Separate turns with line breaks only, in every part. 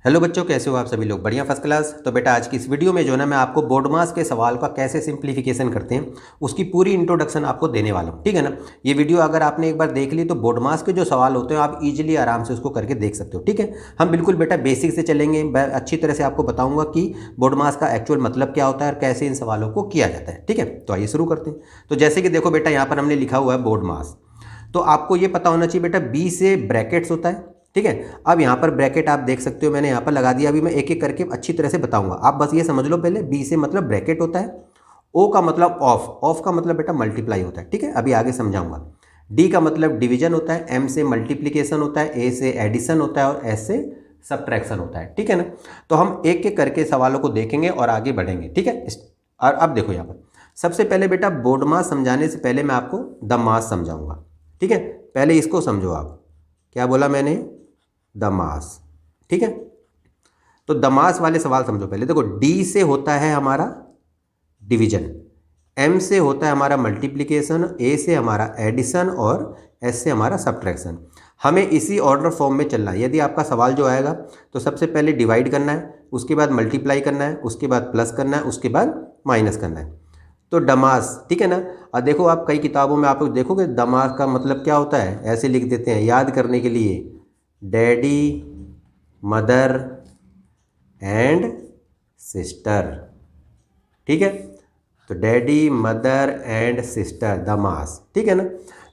Hello बच्चों, कैसे हो आप सभी लोग? बढ़िया, फर्स्ट क्लास। तो बेटा आज की इस वीडियो में जो है ना, मैं आपको बोर्ड मास के सवाल का कैसे सिंप्लीफिकेशन करते हैं उसकी पूरी इंट्रोडक्शन आपको देने वाला हूँ। ठीक है ना। ये वीडियो अगर आपने एक बार देख ली तो बोर्ड मास के जो सवाल होते हैं आप इजीली आराम से उसको करके देख सकते हो। ठीक है, हम बिल्कुल बेटा बेसिक से चलेंगे। अच्छी तरह से आपको बताऊंगा कि बोर्ड मास का एक्चुअल मतलब क्या होता है और कैसे इन सवालों को किया जाता है। ठीक है, तो आइए शुरू करते हैं। तो जैसे कि देखो बेटा, यहाँ पर हमने लिखा हुआ है बोर्ड मास। तो आपको ये पता होना चाहिए बेटा, बी से ब्रैकेट्स होता है। ठीक है, अब यहाँ पर ब्रैकेट आप देख सकते हो, मैंने यहाँ पर लगा दिया। अभी मैं एक एक करके अच्छी तरह से बताऊंगा, आप बस ये समझ लो पहले। बी से मतलब ब्रैकेट होता है, ओ का मतलब ऑफ, ऑफ का मतलब बेटा मल्टीप्लाई होता है। ठीक है, अभी आगे समझाऊंगा। डी का मतलब डिवीजन होता है, एम से मल्टीप्लीकेशन होता है, ए से एडिशन होता है और एस से सब्ट्रैक्शन होता है। ठीक है ना। तो हम एक एक करके सवालों को देखेंगे और आगे बढ़ेंगे। ठीक है, और अब देखो यहाँ पर सबसे पहले बेटा बोर्ड मास समझाने से पहले मैं आपको द मास समझाऊंगा। ठीक है, पहले इसको समझो आप। क्या बोला मैंने? The mass. ठीक है, तो द मास वाले सवाल समझो पहले। देखो, डी से होता है हमारा डिवीजन, एम से होता है हमारा मल्टीप्लिकेशन, ए से हमारा एडिशन और एस से हमारा सब्ट्रैक्शन। हमें इसी ऑर्डर फॉर्म में चलना है। यदि आपका सवाल जो आएगा तो सबसे पहले डिवाइड करना है, उसके बाद मल्टीप्लाई करना है, उसके बाद प्लस करना है, उसके बाद माइनस करना है। तो डमास, ठीक है ना। और देखो, आप कई किताबों में आप लोग देखोगे डमास का मतलब क्या होता है, ऐसे लिख देते हैं याद करने के लिए, डैडी, मदर एंड सिस्टर। ठीक है, तो daddy, mother and sister, the mass. ठीक है ना।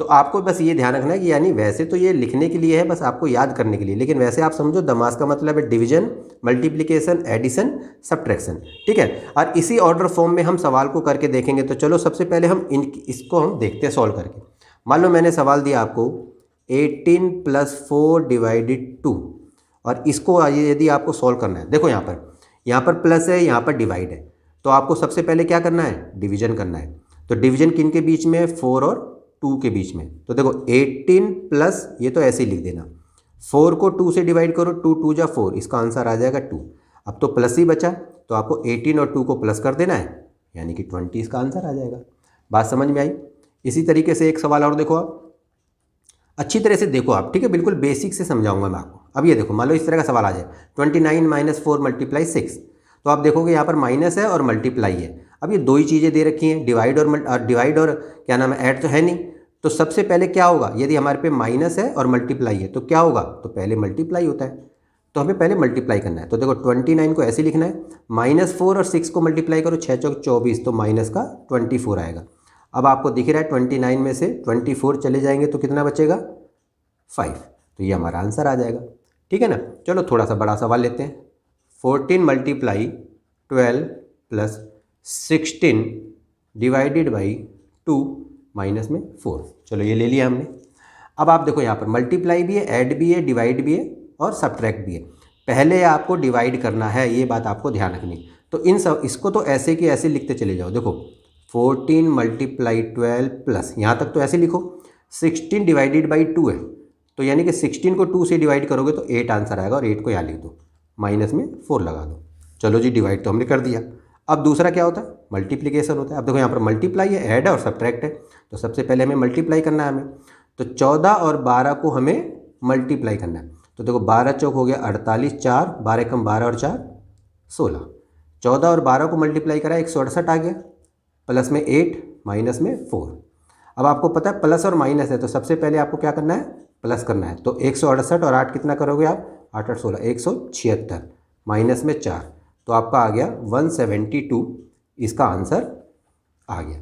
तो आपको बस ये ध्यान रखना है कि यानी वैसे तो ये लिखने के लिए है, बस आपको याद करने के लिए, लेकिन वैसे आप समझो द मास का मतलब है डिवीजन, मल्टीप्लिकेशन, एडिशन, सब्ट्रैक्शन। ठीक है, और इसी ऑर्डर फॉर्म में हम सवाल को करके देखेंगे। तो चलो सबसे पहले हम इसको हम देखते हैं सॉल्व करके। मान लो मैंने सवाल दिया आपको 18 + 4 / 2, और इसको यदि आपको सॉल्व करना है, देखो यहाँ पर प्लस है, यहाँ पर डिवाइड है। तो आपको सबसे पहले क्या करना है? डिवीजन करना है। तो डिवीजन किन के बीच में? 4 और 2 के बीच में। तो देखो 18 प्लस, ये तो ऐसे ही लिख देना, 4 को 2 से डिवाइड करो, 2 2 जा 4, इसका आंसर आ जाएगा 2। अब तो प्लस ही बचा, तो आपको 18 और 2 को प्लस कर देना है, यानी कि 20 इसका आंसर आ जाएगा। बात समझ में आई? इसी तरीके से एक सवाल और देखो आप, अच्छी तरह से देखो आप। ठीक है, बिल्कुल बेसिक से समझाऊंगा मैं आपको। अब ये देखो, मान लो इस तरह का सवाल आ जाए 29 - 4 × 6। तो आप देखोगे यहाँ पर माइनस है और मल्टीप्लाई है। अब ये दो ही चीज़ें दे रखी हैं, डिवाइड और क्या नाम है, ऐड तो है नहीं। तो सबसे पहले क्या होगा, यदि हमारे पे माइनस है और मल्टीप्लाई है तो क्या होगा? तो पहले मल्टीप्लाई होता है, तो हमें पहले मल्टीप्लाई करना है। तो देखो 29 को ऐसे लिखना है, -4 और 6 को मल्टीप्लाई करो, 6 चौक 24, तो माइनस का 24 आएगा। अब आपको दिख रहा है 29 में से 24 चले जाएंगे तो कितना बचेगा? 5। तो ये हमारा आंसर आ जाएगा। ठीक है ना। चलो थोड़ा सा बड़ा सवाल लेते हैं। 14 × 12 + 16 / 2 माइनस में 4। चलो ये ले लिया हमने। अब आप देखो यहाँ पर मल्टीप्लाई भी है, ऐड भी है, डिवाइड भी है और सब्ट्रैक्ट भी है। पहले आपको डिवाइड करना है, ये बात आपको ध्यान रखनी। तो इसको तो ऐसे कि ऐसे लिखते चले जाओ। देखो 14 × 12 प्लस, यहाँ तक तो ऐसे लिखो, 16 / 2 है, तो यानी कि 16 को 2 से डिवाइड करोगे तो 8 आंसर आएगा, और 8 को यहाँ लिख दो, माइनस में 4 लगा दो। चलो जी, डिवाइड तो हमने कर दिया। अब दूसरा क्या होता है? मल्टीप्लिकेशन होता है। अब देखो यहाँ पर मल्टीप्लाई है, ऐड है और सब्ट्रैक्ट है। तो सबसे पहले हमें मल्टीप्लाई करना है हमें। तो 14 और 12 को हमें मल्टीप्लाई करना है। तो देखो 12 चौक हो गया 48, 4 12 कम 12 और 4 16। 14 और 12 को मल्टीप्लाई करा, 168 आ गया, प्लस में 8 माइनस में 4। अब आपको पता है प्लस और माइनस है, तो सबसे पहले आपको क्या करना है? प्लस करना है। तो 168 और 8 कितना करोगे आप? 8 और 16 176, माइनस में 4, तो आपका आ गया 172। इसका आंसर आ गया।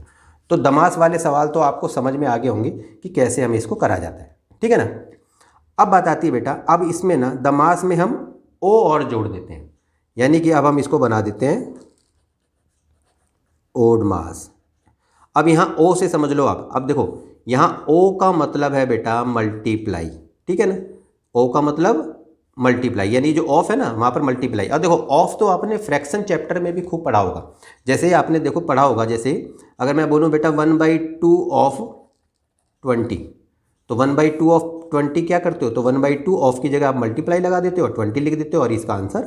तो दमास वाले सवाल तो आपको समझ में आ गए होंगे कि कैसे हमें इसको करा जाता है। ठीक है ना। अब बात आती है बेटा, अब इसमें ना दमास में हम ओ और जोड़ देते हैं, यानी कि अब हम इसको बना देते हैं ओड मास। अब यहाँ ओ से समझ लो आप। अब देखो यहाँ ओ का मतलब है बेटा मल्टीप्लाई। ठीक है ना, ओ का मतलब मल्टीप्लाई, यानी जो ऑफ है ना वहाँ पर मल्टीप्लाई। अब देखो ऑफ तो आपने फ्रैक्शन चैप्टर में भी खूब पढ़ा होगा। जैसे आपने देखो पढ़ा होगा, जैसे अगर मैं बोलूँ बेटा 1/2 ऑफ 20, तो 1/2 ऑफ 20 क्या करते हो? तो 1/2 ऑफ की जगह आप मल्टीप्लाई लगा देते हो और 20 लिख देते हो, और इसका आंसर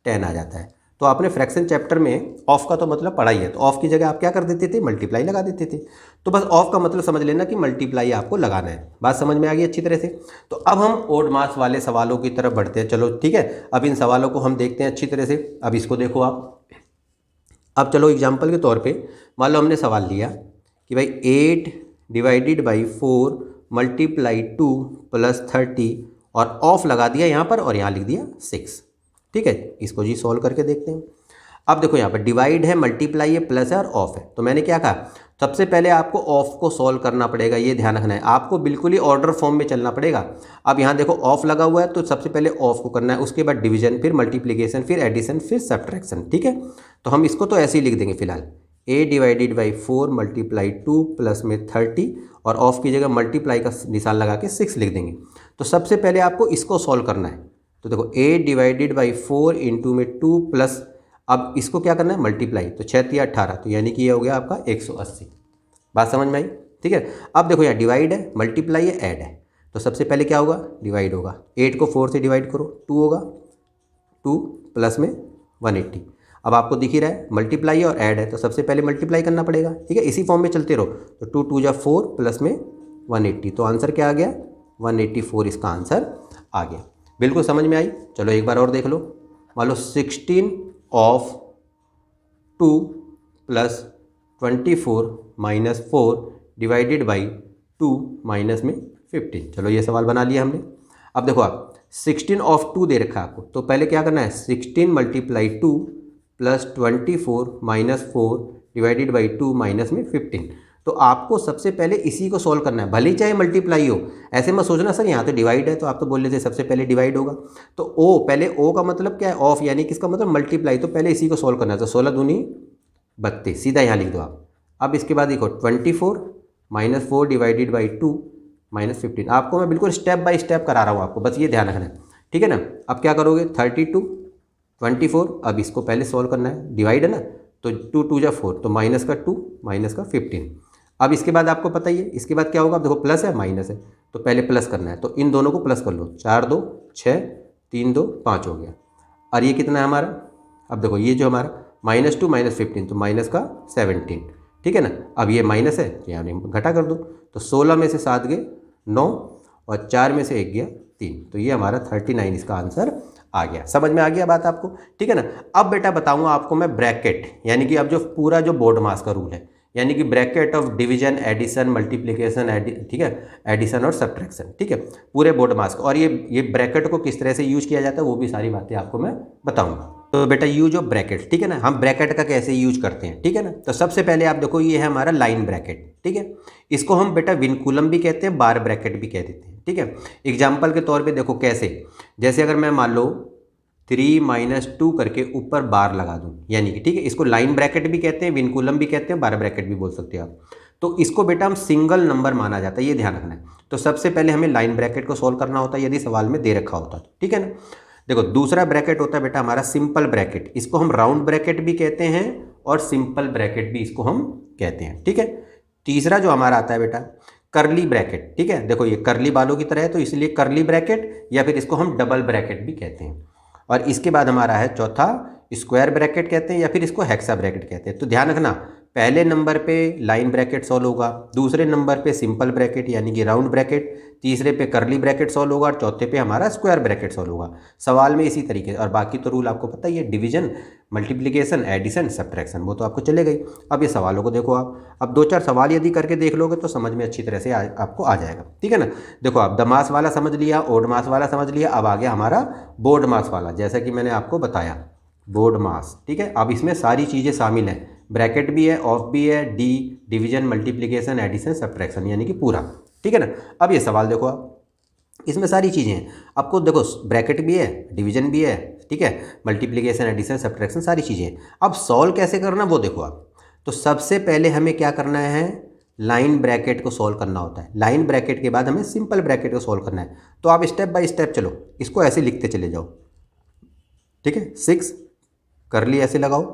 10 आ जाता है। तो आपने फ्रैक्शन चैप्टर में ऑफ का तो मतलब पढ़ा ही है, तो ऑफ की जगह आप क्या कर देते थे, मल्टीप्लाई लगा देते थे। तो बस ऑफ का मतलब समझ लेना कि मल्टीप्लाई आपको लगाना है। बात समझ में आ गई अच्छी तरह से। तो अब हम ओड मास वाले सवालों की तरफ बढ़ते हैं। चलो ठीक है, अब इन सवालों को हम देखते हैं अच्छी तरह से। अब इसको देखो आप। अब चलो एग्जाम्पल के तौर पर मान लो हमने सवाल लिया कि भाई 8 डिवाइडेड बाई 4 मल्टीप्लाई 2 प्लस 30 और ऑफ लगा दिया यहाँ पर और यहाँ लिख दिया 6। ठीक है, इसको जी सॉल्व करके देखते हैं। अब देखो यहाँ पर डिवाइड है, मल्टीप्लाई है, प्लस है और ऑफ है। तो मैंने क्या कहा, सबसे पहले आपको ऑफ को सॉल्व करना पड़ेगा, ये ध्यान रखना है। आपको बिल्कुल ही ऑर्डर फॉर्म में चलना पड़ेगा। अब यहाँ देखो ऑफ लगा हुआ है तो सबसे पहले ऑफ को करना है, उसके बाद डिवीजन, फिर मल्टीप्लिकेशन, फिर एडिशन, फिर सब्ट्रैक्शन। ठीक है, तो हम इसको तो ऐसे ही लिख देंगे फिलहाल, a divided by 4 multiply 2 plus में 30 और ऑफ की जगह मल्टीप्लाई का निशान लगा के 6 लिख देंगे। तो सबसे पहले आपको इसको सॉल्व करना है। तो देखो a डिवाइडेड बाई 4 इंटू में 2 प्लस, अब इसको क्या करना है, मल्टीप्लाई। तो 6 या 18, तो यानी कि ये हो गया आपका 180। बात समझ में आई? ठीक है, अब देखो यहाँ डिवाइड है, मल्टीप्लाई है, ऐड है। तो सबसे पहले क्या होगा, डिवाइड होगा। 8 को 4 से डिवाइड करो, 2 होगा, 2 प्लस में 180। अब आपको दिख ही रहा है मल्टीप्लाई और ऐड है, तो सबसे पहले मल्टीप्लाई करना पड़ेगा। ठीक है, इसी फॉर्म में चलते रहो। तो 2 2 जा 4 प्लस में 180, तो आंसर क्या आ गया, 184 इसका आंसर आ गया। बिल्कुल समझ में आई। चलो एक बार और देख लो। मान लो 16 of 2 plus 24 minus 4 divided by 2 minus में 15। चलो ये सवाल बना लिया हमने। अब देखो आप 16 ऑफ 2 दे रखा है आपको, तो पहले क्या करना है, 16 multiply 2 plus 24 minus 4 divided by 2 minus में 15। तो आपको सबसे पहले इसी को सॉल्व करना है, भले ही चाहे मल्टीप्लाई हो। ऐसे मत सोचना सर यहाँ तो डिवाइड है, तो आप तो बोल रहे थे सबसे पहले डिवाइड होगा। तो ओ, पहले ओ का मतलब क्या है, ऑफ, यानी किसका मतलब मल्टीप्लाई। तो पहले इसी को सॉल्व करना है। तो 16 दूनी 32, सीधा यहाँ लिख दो आप। अब इसके बाद देखो 24 माइनस 4 डिवाइडेड बाई 2 माइनस 15। आपको मैं बिल्कुल स्टेप बाय स्टेप करा रहा हूँ आपको, बस ये ध्यान रखना है। ठीक है ना। अब क्या करोगे, 32 24, अब इसको पहले सॉल्व करना है, डिवाइड है ना, तो 2 2 जा 4, तो माइनस का 2 माइनस का 15। अब इसके बाद आपको पता ही है, इसके बाद क्या होगा, अब देखो प्लस है माइनस है, तो पहले प्लस करना है। तो इन दोनों को प्लस कर लो, 4 2 6, 3 2 5 हो गया। और ये कितना है हमारा, अब देखो ये जो हमारा -2 माइनस 15, तो माइनस का 17। ठीक है ना। अब ये माइनस है, यानी घटा कर दो, तो 16 में से 7 गए 9 और 4 में से 1 गया 3, तो ये हमारा 39 इसका आंसर आ गया। समझ में आ गया बात आपको? ठीक है ना। अब बेटा बताऊंगा आपको मैं ब्रैकेट, यानी कि अब जो पूरा जो बोर्ड मास का रूल है, यानी कि bracket of division, addition, multiplication, ठीक है, एडिशन और सब्ट्रैक्शन। ठीक है, पूरे बोर्ड मास का। और ये ब्रैकेट को किस तरह से यूज किया जाता है वो भी सारी बातें आपको मैं बताऊंगा। तो बेटा यूज ऑफ ब्रैकेट, ठीक है ना, हम ब्रैकेट का कैसे यूज करते हैं। ठीक है ना। तो सबसे पहले आप देखो, ये है हमारा लाइन ब्रैकेट। ठीक है, इसको हम बेटा विनकुलम भी कहते हैं, बार ब्रैकेट भी कह देते हैं। ठीक है, एग्जाम्पल के तौर पे देखो कैसे, जैसे अगर मैं मान लो 3 - 2 करके ऊपर बार लगा दूं, यानी कि ठीक है, इसको लाइन ब्रैकेट भी कहते हैं, विनकुलम भी कहते हैं, बार ब्रैकेट भी बोल सकते हैं आप। तो इसको बेटा हम सिंगल नंबर माना जाता है, ये ध्यान रखना है। तो सबसे पहले हमें लाइन ब्रैकेट को सॉल्व करना होता है, यदि सवाल में दे रखा होता तो। ठीक है ना। देखो दूसरा ब्रैकेट होता है बेटा हमारा सिंपल ब्रैकेट, इसको हम राउंड ब्रैकेट भी कहते हैं और सिंपल ब्रैकेट भी इसको हम कहते हैं। ठीक है, तीसरा जो हमारा आता है बेटा करली ब्रैकेट। ठीक है, देखो ये करली बालों की तरह है, तो इसलिए करली ब्रैकेट, या फिर इसको हम डबल ब्रैकेट भी कहते हैं। और इसके बाद हमारा है चौथा स्क्वायर ब्रैकेट कहते हैं, या फिर इसको हेक्सा ब्रैकेट कहते हैं। तो ध्यान रखना, पहले नंबर पे लाइन ब्रैकेट सॉल्व होगा, दूसरे नंबर पे सिंपल ब्रैकेट यानी कि राउंड ब्रैकेट, तीसरे पे करली ब्रैकेट सॉल्व होगा और चौथे पे हमारा स्क्वायर ब्रैकेट सॉल्व होगा सवाल में इसी तरीके से। और बाकी तो रूल आपको पता ही है, डिवीजन, मल्टीप्लिकेशन, एडिशन, सब्ट्रैक्शन, वो तो आपको चले गई। अब ये सवालों को देखो आप, अब 2-4 सवाल यदि करके देख लोगे तो समझ में अच्छी तरह से आपको आ जाएगा। ठीक है ना। देखो आप दमास वाला समझ लिया, ओड मास वाला समझ लिया, अब आ गया हमारा बोर्ड मास वाला, जैसा कि मैंने आपको बताया बोर्ड मास। ठीक है, अब इसमें सारी चीज़ें शामिल हैं, ब्रैकेट भी है, ऑफ भी है, डिवीजन, मल्टीप्लिकेशन, एडिशन, सब्ट्रैक्शन, यानी कि पूरा। ठीक है ना। अब ये सवाल देखो आप, इसमें सारी चीज़ें हैं आपको, देखो ब्रैकेट भी है, डिवीजन भी है, ठीक है, मल्टीप्लिकेशन, एडिशन, सब्ट्रैक्शन, सारी चीज़ें हैं। अब सॉल्व कैसे करना वो देखो आप। तो सबसे पहले हमें क्या करना है, लाइन ब्रैकेट को सॉल्व करना होता है। लाइन ब्रैकेट के बाद हमें सिंपल ब्रैकेट को सॉल्व करना है। तो आप स्टेप बाय स्टेप चलो, इसको ऐसे लिखते चले जाओ। ठीक है, 6 करली ऐसे लगाओ,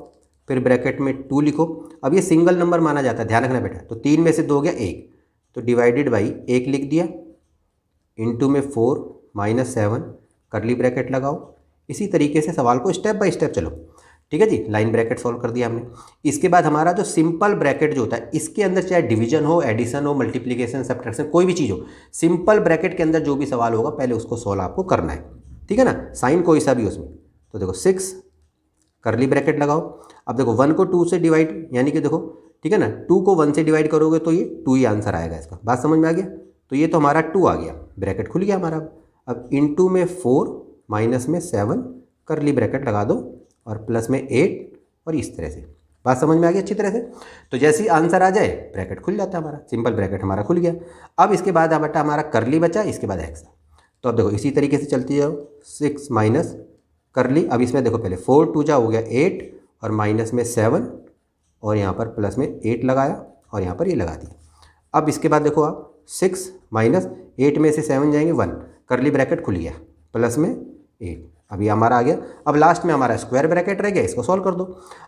फिर ब्रैकेट में 2 लिखो। अब ये सिंगल नंबर माना जाता है, ध्यान रखना बेटा। तो 3 में से 2 गया 1, तो डिवाइडेड बाई 1 लिख दिया, इनटू में 4 - 7 करली ब्रैकेट लगाओ। इसी तरीके से सवाल को स्टेप बाय स्टेप चलो। ठीक है जी, लाइन ब्रैकेट सॉल्व कर दिया हमने। इसके बाद हमारा जो सिंपल ब्रैकेट जो होता है, इसके अंदर चाहे डिवीजन हो, एडिशन हो, मल्टीप्लिकेशन, सब्ट्रैक्शन, कोई भी चीज़ हो, सिंपल ब्रैकेट के अंदर जो भी सवाल होगा पहले उसको सॉल्व आपको करना है, ठीक है ना, साइन कोई सा भी हो उसमें। तो देखो 6 करली ब्रैकेट लगाओ। अब देखो 1 को 2 से डिवाइड, यानी कि देखो ठीक है ना, 2 को 1 से डिवाइड करोगे तो ये 2 ही आंसर आएगा इसका। बात समझ में आ गया? तो ये तो हमारा 2 आ गया, ब्रैकेट खुल गया हमारा। अब इनटू में 4 माइनस में 7 करली ब्रैकेट लगा दो और प्लस में 8 और इस तरह से। बात समझ में आ गई अच्छी तरह से? तो जैसे ही आंसर आ जाए ब्रैकेट खुल जाता है हमारा, सिंपल ब्रैकेट हमारा खुल गया। अब इसके बाद बेटा हमारा करली बचा, इसके बाद एक्स। तो अब देखो इसी तरीके से चलती जाओ, 6 माइनस करली। अब इसमें देखो पहले 4 2 जा हो गया 8 और माइनस में 7 और यहाँ पर प्लस में 8 लगाया और यहाँ पर ये लगा दिया। अब इसके बाद देखो आप 6 माइनस 8 में से 7 जाएंगे 1, करली ब्रैकेट खुल गया, प्लस में 8। अभी हमारा आ गया। अब लास्ट में हमारा स्क्वायर ब्रैकेट रह गया, इसको सॉल्व कर दो।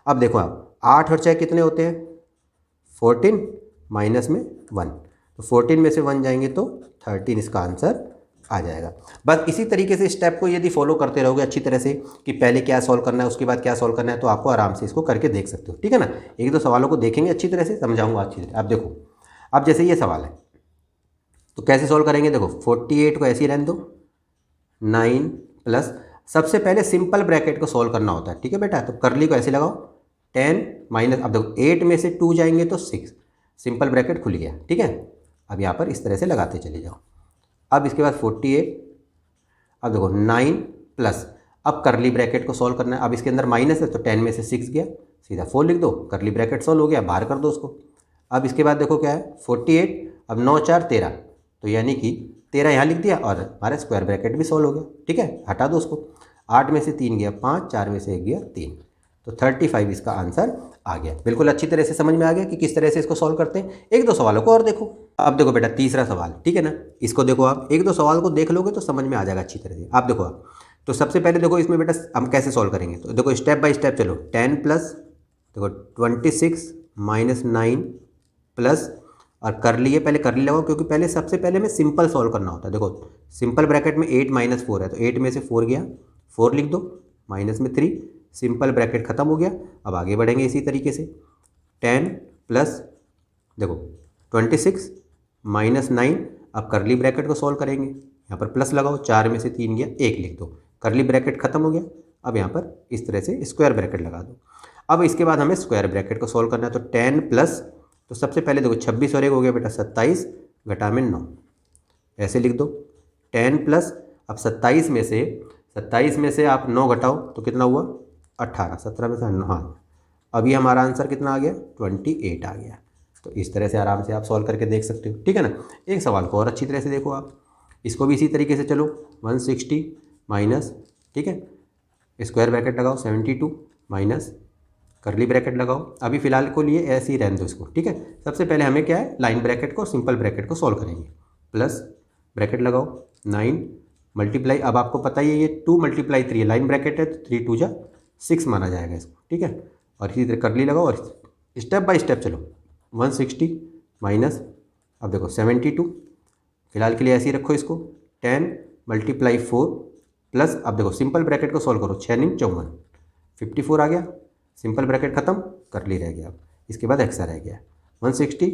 अब देखो आप 8 और 6 कितने होते हैं? 14 माइनस में 1, तो 14 में से 1 जाएंगे तो 13 इसका आंसर आ जाएगा। बस इसी तरीके से स्टेप को यदि फॉलो करते रहोगे अच्छी तरह से कि पहले क्या सॉल्व करना है उसके बाद क्या सॉल्व करना है, तो आपको आराम से इसको करके देख सकते हो, ठीक है ना। एक दो सवालों को देखेंगे अच्छी तरह से, समझाऊंगा अच्छी तरह। अब देखो, अब जैसे ये सवाल है तो कैसे सॉल्व करेंगे? देखो 48 को ऐसे ही रहने दो, 9 प्लस, सबसे पहले सिंपल ब्रैकेट को सॉल्व करना होता है, ठीक है बेटा। तो करली को ऐसे लगाओ, 10 माइनस, अब देखो 8 में से 2 जाएंगे तो 6, सिंपल ब्रैकेट खुल गया, ठीक है। अब यहाँ पर इस तरह से लगाते चले जाओ। अब इसके बाद 48, अब देखो 9 प्लस, अब करली ब्रैकेट को सॉल्व करना है। अब इसके अंदर माइनस है तो 10 में से 6 गया, सीधा 4 लिख दो, करली ब्रैकेट सॉल्व हो गया, बाहर कर दो उसको। अब इसके बाद देखो क्या है, 48, अब 9 4 13, तो यानी कि 13 यहाँ लिख दिया और हमारा स्क्वायर ब्रैकेट भी सॉल्व हो गया, ठीक है, हटा दो उसको। 8 में से 3 गया 5, 4 में से 1 गया 3, तो 35 इसका आंसर आ गया। बिल्कुल अच्छी तरह से समझ में आ गया कि किस तरह से इसको सॉल्व करते हैं। एक दो सवालों को और देखो। अब देखो बेटा तीसरा सवाल, ठीक है ना, इसको देखो आप, एक दो सवाल को देख लोगे तो समझ में आ जाएगा अच्छी तरह से। आप देखो आप, तो सबसे पहले देखो इसमें बेटा हम कैसे सॉल्व करेंगे, तो देखो स्टेप बाय स्टेप चलो। 10 प्लस, देखो 26 माइनस 9 प्लस, और कर लिए, पहले कर लगाओ क्योंकि पहले सबसे पहले में सिंपल सॉल्व करना होता है। देखो सिंपल ब्रैकेट में 8 माइनस 4 है, तो 8 में से 4 गया, 4 लिख दो, माइनस में 3, सिंपल ब्रैकेट खत्म हो गया। अब आगे बढ़ेंगे इसी तरीके से, 10 प्लस, देखो 26 माइनस 9, अब करली ब्रैकेट को सॉल्व करेंगे, यहाँ पर प्लस लगाओ, 4 में से 3 गया, 1 लिख दो, करली ब्रैकेट खत्म हो गया। अब यहाँ पर इस तरह से स्क्वायर ब्रैकेट लगा दो। अब इसके बाद हमें स्क्वायर ब्रैकेट को सॉल्व करना है, तो 10 प्लस, तो सबसे पहले देखो 26 और 1 हो गया बेटा 27, घटा में 9, ऐसे लिख दो। 10 प्लस, अब 27 में से आप 9 घटाओ तो कितना हुआ 18, 17 में से 9, हाँ, अभी हमारा आंसर कितना आ गया 28 आ गया। तो इस तरह से आराम से आप सॉल्व करके देख सकते हो, ठीक है ना। एक सवाल को और अच्छी तरह से देखो आप, इसको भी इसी तरीके से चलो, 160 माइनस, ठीक है, स्क्वायर ब्रैकेट लगाओ, 72 माइनस, करली ब्रैकेट लगाओ। अभी फिलहाल को लिए ऐसे ही रहने दो इसको, ठीक है। सबसे पहले हमें क्या है, लाइन ब्रैकेट को, सिंपल ब्रैकेट को सॉल्व करेंगे। प्लस ब्रैकेट लगाओ, 9 मल्टीप्लाई, अब आपको पता ही है ये 2 मल्टीप्लाई 3 लाइन ब्रैकेट है, तो 3 2 जा 6 माना जाएगा इसको, ठीक है। और इसी तरह करली लगाओ और स्टेप बाय स्टेप चलो। 160 माइनस, अब देखो 72, फिलहाल के लिए ऐसे ही रखो इसको, 10 मल्टीप्लाई 4 प्लस, अब देखो सिंपल ब्रैकेट को सॉल्व करो, 6 9 54, 54 आ गया, सिंपल ब्रैकेट खत्म, करली रह गया। अब इसके बाद एक्स्ट्रा रह गया 160,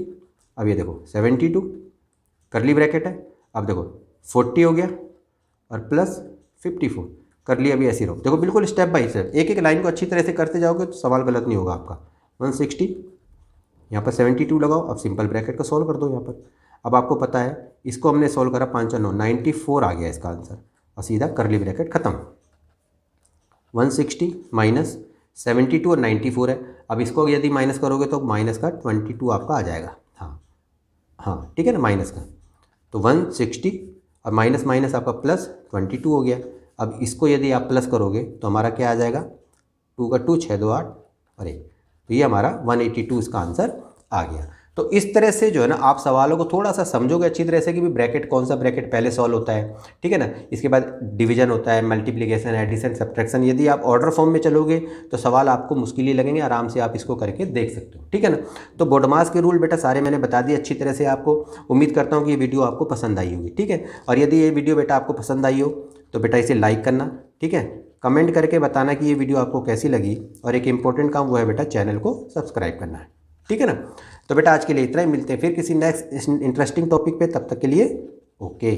अब ये देखो 72, करली ब्रैकेट है, अब देखो 40 हो गया और प्लस 54, करली अभी ऐसी रहो। देखो बिल्कुल स्टेप बाय स्टेप, एक एक लाइन को अच्छी तरह से करते जाओगे तो सवाल गलत नहीं होगा आपका। 160, यहाँ पर 72 लगाओ, अब सिंपल ब्रैकेट को सॉल्व कर दो यहाँ पर। अब आपको पता है इसको हमने सॉल्व करा 5 और 9, 94 आ गया इसका आंसर, और सीधा करली ब्रैकेट खत्म। 160 माइनस 72 और 94 है, अब इसको यदि माइनस करोगे तो माइनस का 22 आपका आ जाएगा, हाँ हाँ, ठीक है ना, माइनस का। तो 160 और माइनस माइनस आपका प्लस 22 हो गया। अब इसको यदि आप प्लस करोगे तो हमारा क्या आ जाएगा, 2 का 2 6 2 8 और 1, तो ये हमारा 182 इसका आंसर आ गया। तो इस तरह से जो है ना आप सवालों को थोड़ा सा समझोगे अच्छी तरह से कि भी ब्रैकेट कौन सा ब्रैकेट पहले सॉल्व होता है, ठीक है ना। इसके बाद डिवीजन होता है, मल्टीप्लिकेशन, एडिशन, सब्ट्रैक्शन। यदि आप ऑर्डर फॉर्म में चलोगे तो सवाल आपको मुश्किल ही लगेंगे, आराम से आप इसको करके देख सकते हो, ठीक है ना। तो बोडमास के रूल बेटा सारे मैंने बता दिए अच्छी तरह से आपको। उम्मीद करता हूँ कि ये वीडियो आपको पसंद आई होगी, ठीक है। और यदि ये वीडियो बेटा आपको पसंद आई हो तो बेटा इसे लाइक करना, ठीक है, कमेंट करके बताना कि ये वीडियो आपको कैसी लगी, और एक इंपॉर्टेंट काम वो है बेटा, चैनल को सब्सक्राइब करना है, ठीक है ना। तो बेटा आज के लिए इतना ही, मिलते हैं फिर किसी नेक्स्ट इंटरेस्टिंग टॉपिक पे, तब तक के लिए ओके।